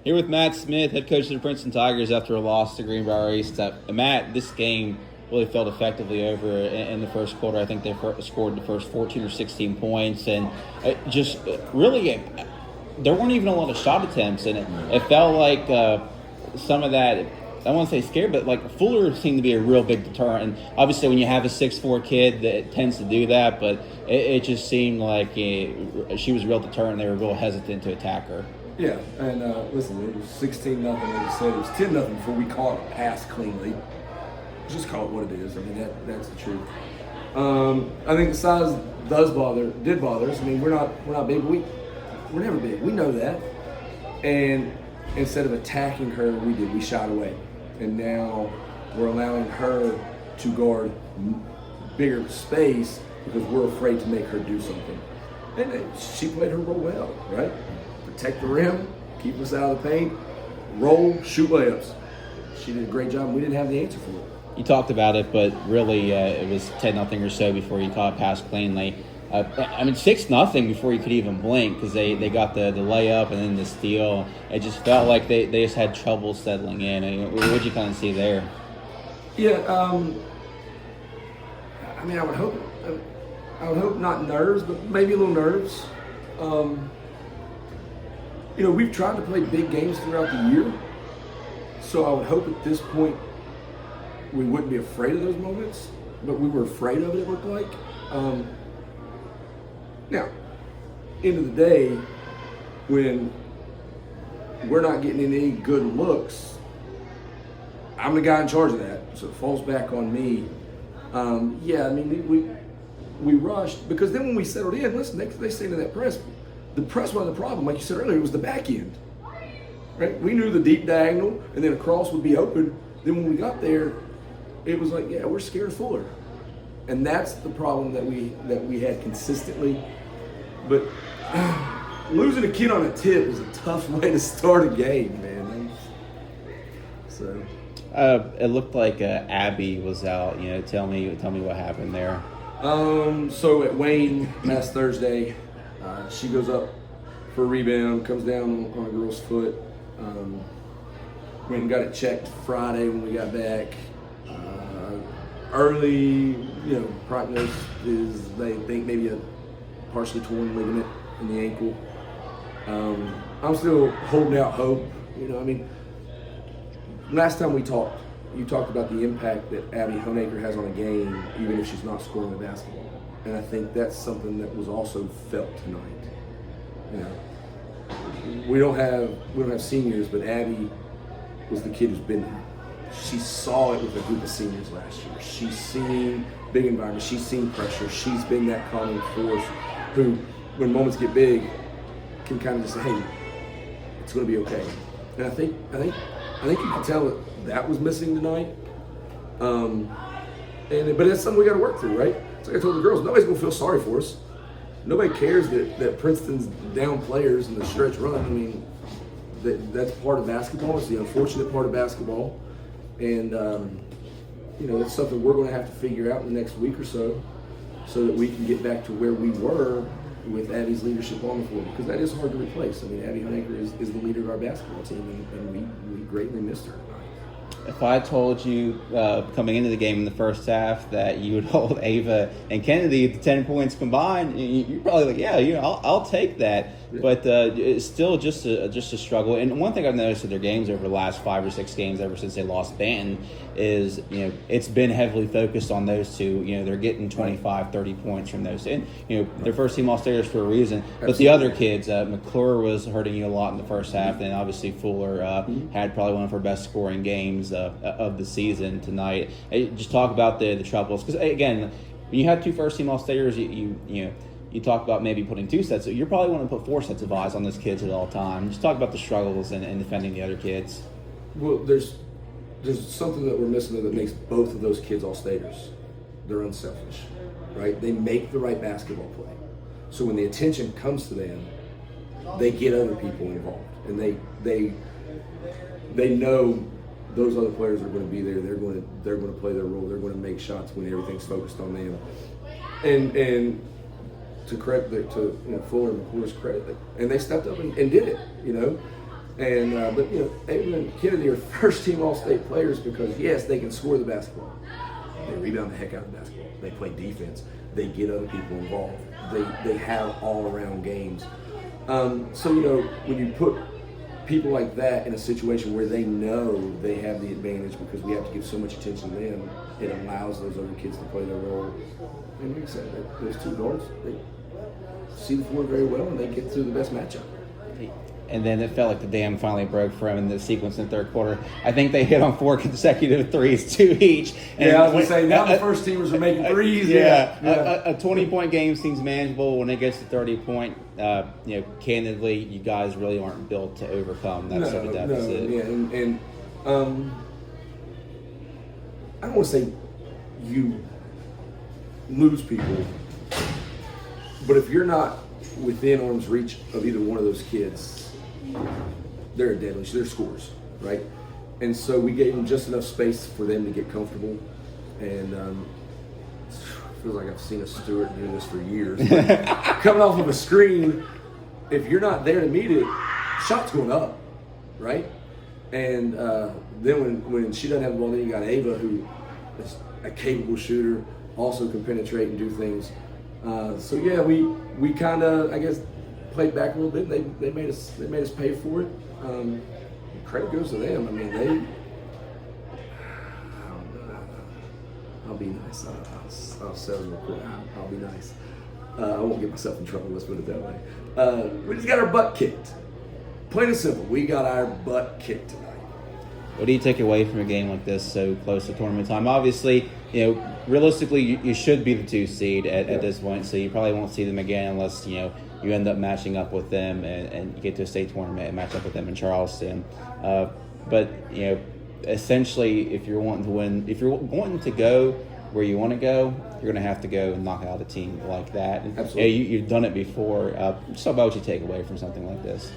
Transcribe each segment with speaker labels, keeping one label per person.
Speaker 1: Here with Matt Smith, head coach of the Princeton Tigers after a loss to Greenbrier East. Matt, this game really felt effectively over in the first quarter. I think they scored the first 14 or 16 points, and there weren't even a lot of shot attempts, and it felt like some of that. I don't want to say scared, but like Fuller seemed to be a real big deterrent. And obviously, when you have a 6'4" kid, that tends to do that. But it just seemed like she was a real deterrent. They were real hesitant to attack her.
Speaker 2: Yeah, and listen, it was 16-0, like you said. It was 10-0 before we caught a pass cleanly. Just call it what it is. I mean, that's the truth. I think the size did bother us. I mean, we're not big. We're never big. We know that. And instead of attacking her, we shot away. And now we're allowing her to guard bigger space because we're afraid to make her do something. And she played her role well, right? Protect the rim, keep us out of the paint, roll, shoot layups. She did a great job. We didn't have the answer for it.
Speaker 1: You talked about it, but really it was 10-0 or so before you caught a pass cleanly. 6-0 before you could even blink because they got the layup and then the steal. It just felt like they just had trouble settling in. I mean, what did you kind of see there?
Speaker 2: Yeah, I would hope not nerves, but maybe a little nerves. We've tried to play big games throughout the year, so I would hope at this point we wouldn't be afraid of those moments, but we were afraid of it looked like. Now, end of the day, when we're not getting any good looks, I'm the guy in charge of that, so it falls back on me. We rushed, because then when we settled in, listen, they stayed in that press. The press wasn't the problem, like you said earlier, it was the back end. Right? We knew the deep diagonal, and then a cross would be open. Then when we got there, it was like, yeah, we're scared of Fuller. And that's the problem that we had consistently. But losing a kid on a tip is a tough way to start a game, man. So
Speaker 1: it looked like Abby was out. Tell me what happened there.
Speaker 2: So at Wayne last Thursday, she goes up for a rebound, comes down on a girl's foot. Went and got it checked Friday when we got back. Early, prognosis is they think maybe a partially torn ligament in the ankle. I'm still holding out hope. Last time we talked, you talked about the impact that Abby Honaker has on a game, even if she's not scoring the basketball. And I think that's something that was also felt tonight. We don't have seniors, but Abby was the kid who's been there. She saw it with a group of seniors last year. She's seen big environments. She's seen pressure. She's been that calming force who, when moments get big, can kind of just say, "Hey, it's going to be okay." And I think you can tell that was missing tonight. But it's something we got to work through, right? It's like I told the girls, nobody's going to feel sorry for us. Nobody cares that Princeton's down players in the stretch run. I mean, that's part of basketball. It's the unfortunate part of basketball. And, that's something we're going to have to figure out in the next week or so that we can get back to where we were with Abby's leadership on the floor. Because that is hard to replace. I mean, Abby Honaker is the leader of our basketball team, and we greatly missed her.
Speaker 1: If I told you coming into the game in the first half that you would hold Ava and Kennedy to 10 points combined, you're probably like, yeah, I'll take that. Yeah. But it's still just a struggle. And one thing I've noticed with their games over the last 5 or 6 games ever since they lost Banton is, it's been heavily focused on those two. They're getting 25, 30 points from those. And, their first team All-Stars for a reason. Absolutely. But the other kids, McClure was hurting you a lot in the first half. And obviously Fuller had probably one of her best scoring games of the season tonight. Just talk about the troubles. Because, again, when you have 2 first-team All-Stars, you talk about maybe putting 2 sets. You're probably want to put 4 sets of eyes on those kids at all times. Just talk about the struggles and defending the other kids.
Speaker 2: Well, there's something that we're missing that makes both of those kids All-Staters. They're unselfish, right? They make the right basketball play. So when the attention comes to them, they get other people involved, and they know those other players are going to be there. They're going to play their role. They're going to make shots when everything's focused on them. And to credit to Fuller and McClure's credit, and they stepped up and did it. And but Ava and Kennedy are first-team All-State players because yes, they can score the basketball. They rebound the heck out of the basketball. They play defense. They get other people involved. They have all-around games. So when you put people like that in a situation where they know they have the advantage because we have to give so much attention to them, it allows those other kids to play their role. And like I said, those two guards, they see the floor very well and they get through the best matchup.
Speaker 1: And then it felt like the dam finally broke for him in the sequence in the third quarter. I think they hit on 4 consecutive threes, 2 each.
Speaker 2: And I was going to say, now the first teamers are making threes.
Speaker 1: A 20-point game seems manageable. When it gets to 30-point, candidly, you guys really aren't built to overcome that sort of deficit.
Speaker 2: And I don't want to say you lose people, but if you're not within arm's reach of either one of those kids, they're deadly. They're scores, right? And so we gave them just enough space for them to get comfortable. And it feels like I've seen a Stewart do this for years. Coming off of a screen, if you're not there to meet it, shot's going up, right? And then when she doesn't have the ball, then you got Ava, who is a capable shooter, also can penetrate and do things. So yeah, we kind of, I guess, played back a little bit. They made us pay for it. Credit goes to them. I mean, I'll be nice. I'll settle real quick. I'll be nice. I won't get myself in trouble. Let's put it that way. We just got our butt kicked. Plain and simple. We got our butt kicked tonight.
Speaker 1: What do you take away from a game like this so close to tournament time? Obviously, realistically, you should be the 2 seed at this point, so you probably won't see them again unless, you end up matching up with them and you get to a state tournament and match up with them in Charleston. But, essentially, if you're wanting to win, if you're wanting to go where you want to go, you're going to have to go and knock out a team like that.
Speaker 2: Absolutely.
Speaker 1: You've done it before. Just about what you take away from something like this.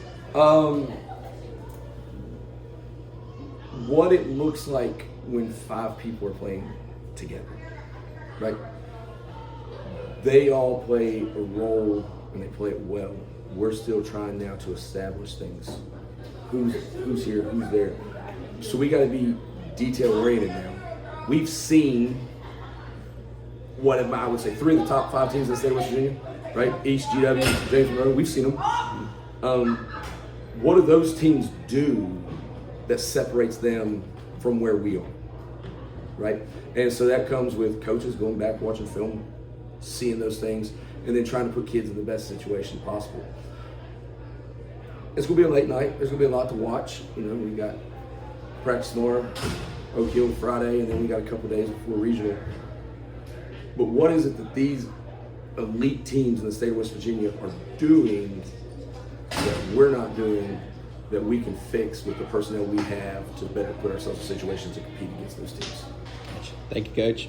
Speaker 2: What it looks like when 5 people are playing together, right? They all play a role and they play it well. We're still trying now to establish things. Who's here, who's there. So we got to be detail oriented now. We've seen what I would say 3 of the top 5 teams in the state of West Virginia, right? East, GW, James Monroe. We've seen them. What do those teams do that separates them from where we are, right? And so that comes with coaches going back, watching film, seeing those things, and then trying to put kids in the best situation possible. It's going to be a late night. There's going to be a lot to watch. We got practice tomorrow, Oak Hill Friday, and then we got a couple days before regional. But what is it that these elite teams in the state of West Virginia are doing that we're not doing, that we can fix with the personnel we have to better put ourselves in situations to compete against those teams?
Speaker 1: Thank you, Coach.